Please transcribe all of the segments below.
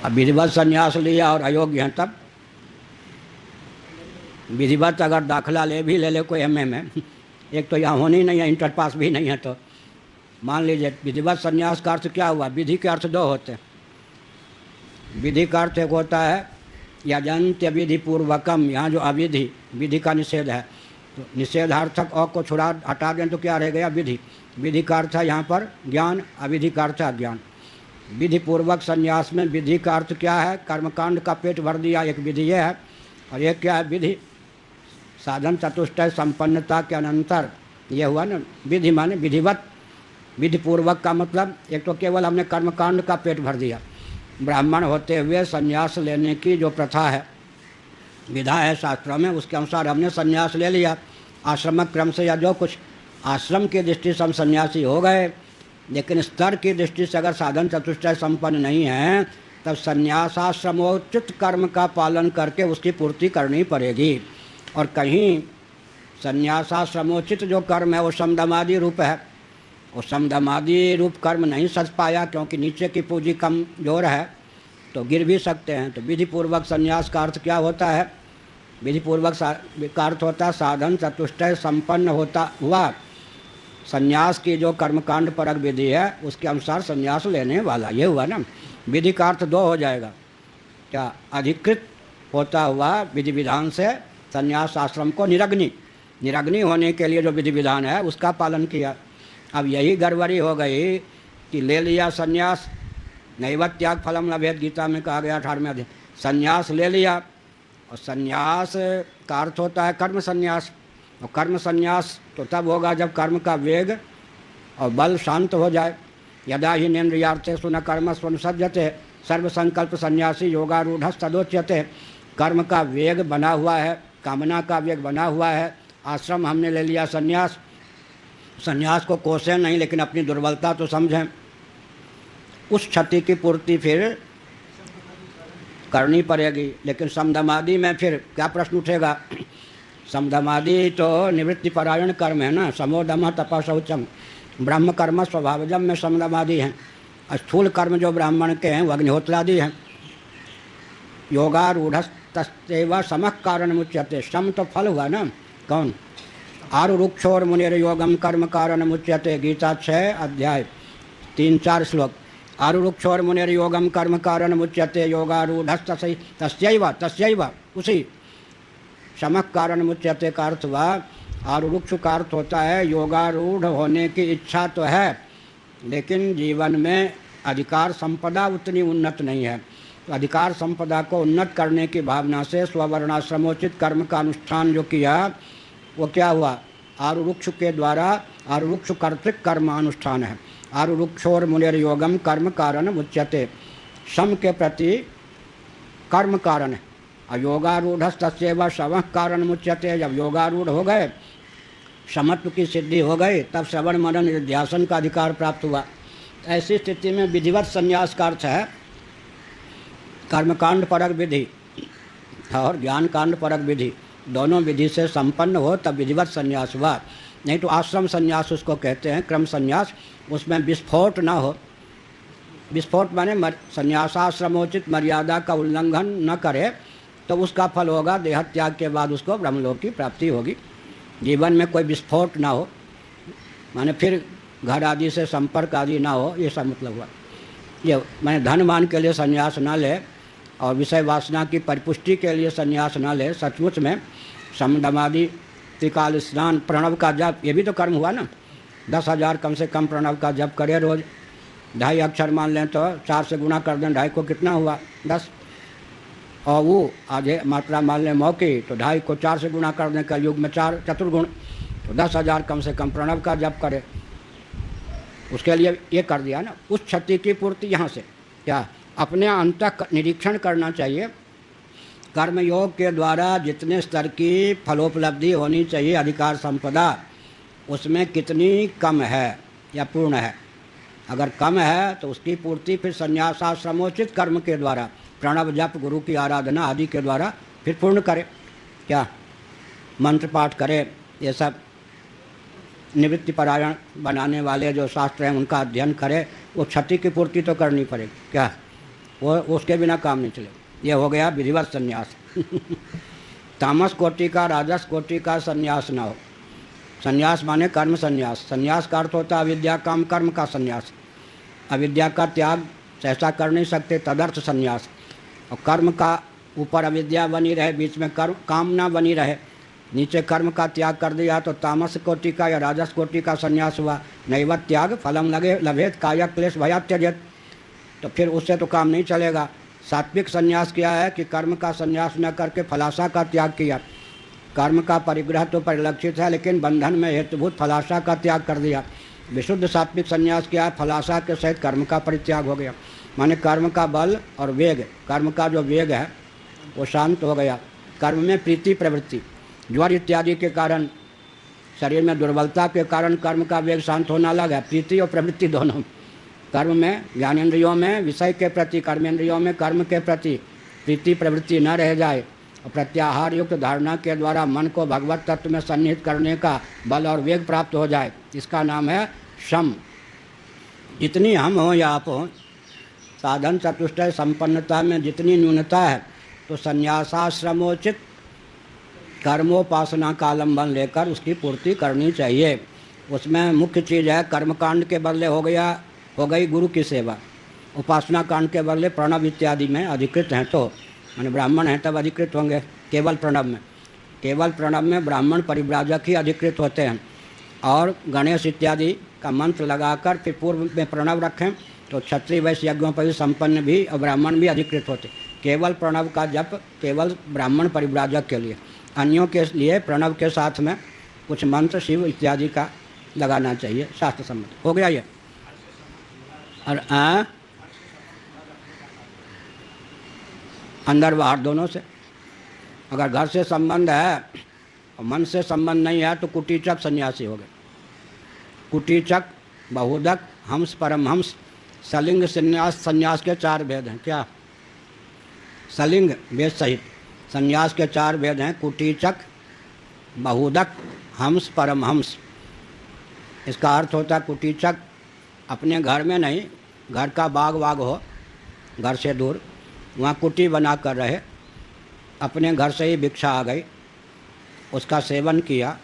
अब विधिवत संन्यास लिया और अयोग्य हैं तब विधिवत अगर दाखला ले ले कोई एमए में, एक तो यहाँ होनी नहीं है, इंटर पास भी नहीं है, तो मान लीजिए विधिवत संन्यास का अर्थ क्या हुआ? विधि के अर्थ दो होते हैं। विधि का अर्थ एक होता है यजंत्य विधि पूर्वकम, यहाँ जो अविधि विधि का निषेध है, तो निषेधार्थक अ को छुड़ा हटा दें तो क्या रह गया? विधि। विधि का अर्थ है यहाँ पर ज्ञान, अविधि का अर्थ है ज्ञान। विधि पूर्वक संन्यास में विधि का अर्थ क्या है? कर्मकांड का पेट भर दिया, एक विधि ये है, और एक क्या है? विधि। साधन चतुष्टय संपन्नता के अनंतर ये हुआ ना विधि, माने विधिवत। विधि पूर्वक का मतलब एक तो केवल हमने कर्मकांड का पेट भर दिया, ब्राह्मण होते हुए संन्यास लेने की जो प्रथा है, विधा है शास्त्रों में, उसके अनुसार हमने संन्यास ले लिया आश्रम क्रम से, या जो कुछ आश्रम की दृष्टि से हम सन्यासी हो गए, लेकिन स्तर की दृष्टि से अगर साधन चतुष्टय संपन्न नहीं है तब संन्यासाश्रमोचित कर्म का पालन करके उसकी पूर्ति करनी पड़ेगी। और कहीं संन्यासाश्रमोचित जो कर्म है वो समदमादि रूप है, वो समदमादि रूप कर्म नहीं सच पाया क्योंकि नीचे की पूंजी कमजोर है, तो गिर भी सकते हैं। तो विधिपूर्वक संन्यास का अर्थ क्या होता है? विधिपूर्वक का अर्थ होता है साधन चतुष्टय संपन्न होता हुआ संन्यास की जो कर्मकांड परक विधि है उसके अनुसार संन्यास लेने वाला, ये हुआ ना। विधि का अर्थ दो हो जाएगा, क्या? अधिकृत होता हुआ विधि विधान से संन्यास आश्रम को निरग्नि होने के लिए जो विधि विधान है उसका पालन किया। अब यही गड़बड़ी हो गई कि ले लिया संन्यास, नैव त्याग फलम लभेत, गीता में कहा गया 18वें अध्याय। संन्यास ले लिया, और संन्यास का अर्थ होता है कर्म संन्यास, और कर्म संन्यास तो तब होगा जब कर्म का वेग और बल शांत हो जाए। यदा ही नेन्द्रियार्थेषु न कर्मस्वनुसज्जते सर्वसंकल्प संन्यासी योगारूढ़स्तदोच्यते। कर्म का वेग बना हुआ है, कामना का वेग बना हुआ है, आश्रम हमने ले लिया संन्यास, संन्यास को कोसें नहीं लेकिन अपनी दुर्बलता तो समझें, उस क्षति की पूर्ति फिर करनी पड़ेगी। लेकिन समदमादि में फिर क्या प्रश्न उठेगा? समदमादि तो निवृत्ति परायण कर्म है ना, समोदम तप शौचम, ब्रह्म कर्म स्वभावजम में समदमादि हैं। स्थूल कर्म जो ब्राह्मण के हैं वो अग्निहोत्रादि हैं। योगारूढ़स्तस्यैव समः कारणम् उच्यते, सम तो फल हुआ ना, कौन? आरुरुक्षोर मुनिर योगम कर्म कारणम् उच्यते, गीता 6 अध्याय 3-4 श्लोक। आरुरुक्षोर मुनिर योगम कर्म कारणम् उच्यते योगारूढ़स्तस्यैव उसी समः कारणम् उच्यते का अर्थ हुआ। आरुरुक्ष का अर्थ होता है योगारूढ़ होने की इच्छा तो है लेकिन जीवन में अधिकार संपदा उतनी उन्नत नहीं है, तो अधिकार संपदा को उन्नत करने की भावना से स्ववर्णाश्रमोचित कर्म का अनुष्ठान जो किया वो क्या हुआ? आरुरुक्ष के द्वारा, आरुरुक्ष कर्तृक कर्मानुष्ठान है। आरुरुक्षोर मुनिर योगम कर्म कारण उच्यते, सम के प्रति कर्म कारण है। योगारूढ़स्तस्यैव समः कारण उच्यते, जब योगारूढ़ हो गए, समत्व की सिद्धि हो गई, तब श्रवण मनन निध्यासन का अधिकार प्राप्त हुआ। ऐसी स्थिति में विधिवत संन्यास का अर्थ है कर्मकांड परक विधि और ज्ञान कांड परक विधि, दोनों विधि से संपन्न हो तब विधिवत संन्यास हुआ। नहीं तो आश्रम संन्यास उसको कहते हैं, क्रम संन्यास, उसमें विस्फोट ना हो। विस्फोट माने संन्यासाश्रमोचित मर्यादा का उल्लंघन न करे तो उसका फल होगा देह त्याग के बाद उसको ब्रह्मलोक की प्राप्ति होगी। जीवन में कोई विस्फोट ना हो, माने फिर घर आदि से संपर्क आदि ना हो, ये सब मतलब हुआ। ये मैंने धन मान के लिए संन्यास ना ले और विषय वासना की परिपुष्टि के लिए संन्यास ना ले। सचमुच में समदमादि, त्रिकाल स्नान, प्रणव का जप, ये भी तो कर्म हुआ ना। 10,000 कम से कम प्रणव का जप करे रोज। 2.5 अक्षर मान लें तो 4 से गुणा कर दें, 2.5 को कितना हुआ? 10। और वो आधे मात्रा मान लें मौकी, तो 2.5 को 4 से गुणा कर दें, कलयुग में 4 चतुर्गुण, तो 10,000 कम से कम प्रणव का जप करे। उसके लिए ये कर दिया ना। उस क्षति की पूर्ति यहाँ से क्या? अपने अंतः निरीक्षण करना चाहिए। कर्मयोग के द्वारा जितने स्तर की फलोपलब्धि होनी चाहिए अधिकार संपदा, उसमें कितनी कम है या पूर्ण है। अगर कम है तो उसकी पूर्ति फिर संन्यासाश्रमोचित कर्म के द्वारा, प्रणव जप, गुरु की आराधना आदि के द्वारा फिर पूर्ण करे। क्या? मंत्र पाठ करे, ये सब निवृत्ति परायण बनाने वाले जो शास्त्र हैं उनका अध्ययन करे, वो क्षति की पूर्ति तो करनी पड़ेगी, क्या वो उसके बिना काम नहीं चलेगा। ये हो गया विधिवत संन्यास। तामस कोटि का राजस कोटि का संन्यास ना हो। संन्यास माने कर्म संन्यास। संन्यास का अर्थ होता है अविद्या काम कर्म का संन्यास। अविद्या का त्याग ऐसा कर नहीं सकते, तदर्थ संन्यास। और कर्म का ऊपर अविद्या बनी रहे, बीच में कर्म कामना बनी रहे, नीचे कर्म का त्याग कर दिया तो तामस कोटि का या राजस कोटि का संन्यास हुआ। नैवत त्याग फलम लगे लभेत काया क्लेश भया त्यजेत, तो फिर उससे तो काम नहीं चलेगा। सात्विक संन्यास किया है कि कर्म का संन्यास न करके फलाशा का त्याग किया। कर्म का परिग्रह तो परिलक्षित है, लेकिन बंधन में हेतुभूत फलाशा का त्याग कर दिया। विशुद्ध सात्विक संन्यास किया है, फलाशा के सहित कर्म का परित्याग हो गया। माने कर्म का बल और वेग, कर्म का जो वेग है वो शांत हो गया। कर्म में प्रीति प्रवृत्ति, ज्वर इत्यादि के कारण, शरीर में दुर्बलता के कारण कर्म का वेग शांत होना लगा। प्रीति और प्रवृत्ति दोनों, कर्म में ज्ञानेंद्रियों में विषय के प्रति, कर्मेंद्रियों में कर्म के प्रति प्रीति प्रवृत्ति न रह जाए और प्रत्याहार युक्त धारणा के द्वारा मन को भगवत तत्व में सन्निहित करने का बल और वेग प्राप्त हो जाए, इसका नाम है शम। जितनी हम हो या आप हो, साधन चतुष्टय संपन्नता में जितनी न्यूनता है तो संन्यासाश्रमोचित कर्मोपासना का आलम्बन लेकर उसकी पूर्ति करनी चाहिए। उसमें मुख्य चीज़ है कर्मकांड के बदले हो गई गुरु की सेवा। उपासना कांड के बदले प्रणव इत्यादि में अधिकृत हैं, तो माने ब्राह्मण हैं तब अधिकृत होंगे। केवल प्रणव में ब्राह्मण परिव्राजक ही अधिकृत होते हैं। और गणेश इत्यादि का मंत्र लगाकर फिर पूर्व में प्रणव रखें तो क्षत्रिय वैश्य यज्ञों पर संपन्न भी और ब्राह्मण भी अधिकृत होते। केवल प्रणव का जप केवल ब्राह्मण परिव्राजक के लिए, अन्यों के लिए प्रणव के साथ में कुछ मंत्र शिव इत्यादि का लगाना चाहिए, शास्त्र सम्मत हो गया ये। और अंदर बाहर दोनों से, अगर घर से संबंध है और मन से संबंध नहीं है तो कुटीचक सन्यासी हो गए। कुटीचक, बहुदक, हंस, परमहंस, सलिंग संन्यास के 4 भेद हैं। क्या? सलिंग वेद सहित संन्यास के 4 भेद हैं, कुटीचक, बहुदक, हंस, परमहंस। इसका अर्थ होता है कुटीचक अपने घर में नहीं, घर का बाग वाग हो, घर से दूर, वहाँ कुटी बना कर रहे, अपने घर से ही भिक्षा आ गई, उसका सेवन किया।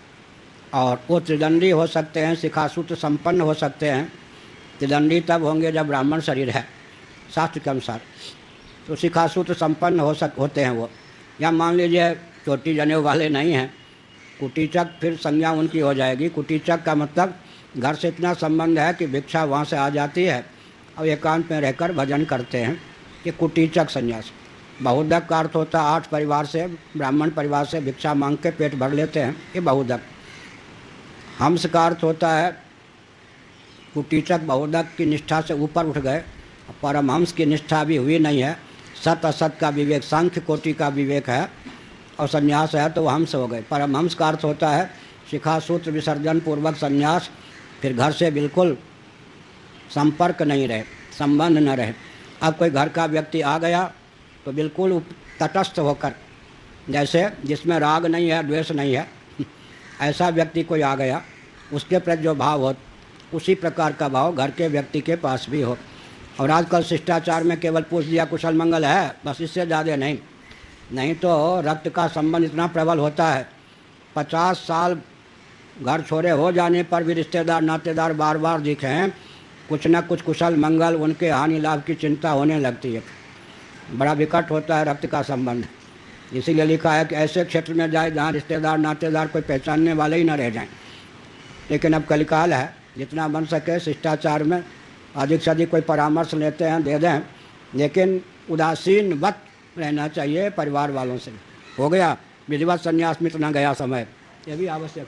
और वो त्रिदंडी हो सकते हैं, शिखासूत्र संपन्न हो सकते हैं। त्रिदंडी तब होंगे जब ब्राह्मण शरीर है शास्त्र के अनुसार, तो शिखासूत्र संपन्न होते हैं वो। या मान लीजिए चोटी जनेऊ वाले नहीं हैं, कुटीचक, फिर संज्ञा उनकी हो जाएगी। कुटीचक का मतलब घर से इतना संबंध है कि भिक्षा वहाँ से आ जाती है और एकांत में रहकर भजन करते हैं, ये कुटीचक संन्यास। बहुदक का अर्थ होता है 8 परिवार से, ब्राह्मण परिवार से भिक्षा मांग के पेट भर लेते हैं, ये बहुदक। हंस का अर्थ होता है कुटीचक बहुदक की निष्ठा से ऊपर उठ गए, परमहंस की निष्ठा भी हुई नहीं है, सत असत का विवेक, सांख्य कोटि का विवेक है और संन्यास है तो हंस हो गए। परमहंस का अर्थ होता है शिखासूत्र विसर्जन पूर्वक संन्यास, फिर घर से बिल्कुल संपर्क नहीं रहे, संबंध न रहे। अब कोई घर का व्यक्ति आ गया तो बिल्कुल तटस्थ होकर, जैसे जिसमें राग नहीं है द्वेष नहीं है, ऐसा व्यक्ति कोई आ गया, उसके प्रति जो भाव हो उसी प्रकार का भाव घर के व्यक्ति के पास भी हो। और आजकल शिष्टाचार में केवल पूछ दिया कुशल मंगल है, बस, इससे ज़्यादा नहीं तो रक्त का संबंध इतना प्रबल होता है। 50 साल घर छोड़े हो जाने पर भी रिश्तेदार नातेदार बार बार दिखें, कुछ न कुछ कुशल मंगल, उनके हानि लाभ की चिंता होने लगती है। बड़ा विकट होता है रक्त का संबंध। इसीलिए लिखा है कि ऐसे क्षेत्र में जाए जहाँ रिश्तेदार नातेदार कोई पहचानने वाले ही न रह जाएं। लेकिन अब कलिकाल है, जितना बन सके शिष्टाचार में अधिक से अधिक कोई परामर्श लेते हैं, दे दें, लेकिन उदासीन वत रहना चाहिए परिवार वालों से। हो गया विधिवत संन्यास में इतना गया समय, ये भी आवश्यक।